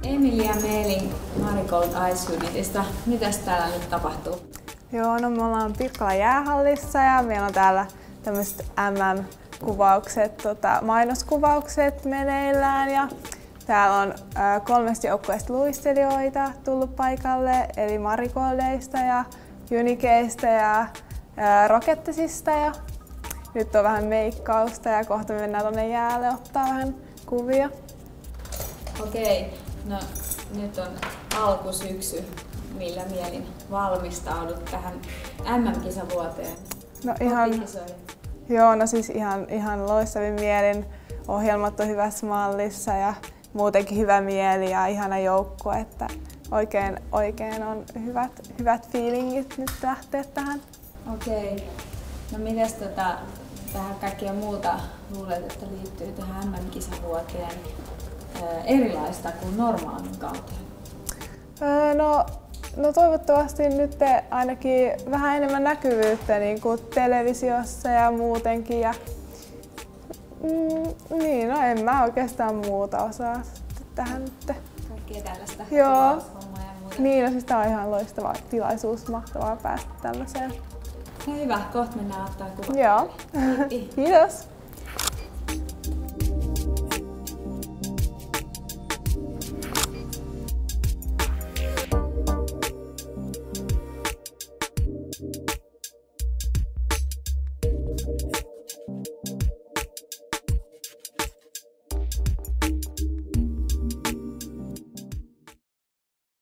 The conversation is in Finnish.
Emilia Meeling Marigold Ice Unitista. Mitäs täällä nyt tapahtuu? Joo, no me ollaan Pirkkalan jäähallissa ja meillä on täällä tämmöiset MM-kuvaukset, mainoskuvaukset meneillään. Ja täällä on 3 joukkueesta luistelijoita tullut paikalle, eli Marigoldeista ja Uniceista ja Rocketesista. Ja nyt on vähän meikkausta ja kohta mennään tonne jäälle ottaa vähän kuvia. Okei, no nyt on alkusyksy. Millä mielin valmistaudut tähän MM-kisavuoteen? No siis ihan loistavin mielin. Ohjelmat on hyvässä mallissa ja muutenkin hyvä mieli ja ihana joukkue, että oikein on hyvät fiilingit nyt lähteä tähän. Okei. No mitäs tähän kaikkea muuta luulet, että liittyy tähän MM-kisavuoteen erilaista kuin normaalin kauteen? No toivottavasti nyt ainakin vähän enemmän näkyvyyttä niin kuin televisiossa ja muutenkin. Ja, niin, no en mä oikeastaan muuta osaa tähän nyt. Kaikkea tällaista. Joo. Ja muuta. Niin, no siis tää on ihan loistava tilaisuus, mahtavaa päästä tällaiseen. No hyvä, kohta mennään ottaa kuva. Joo. Kiitos.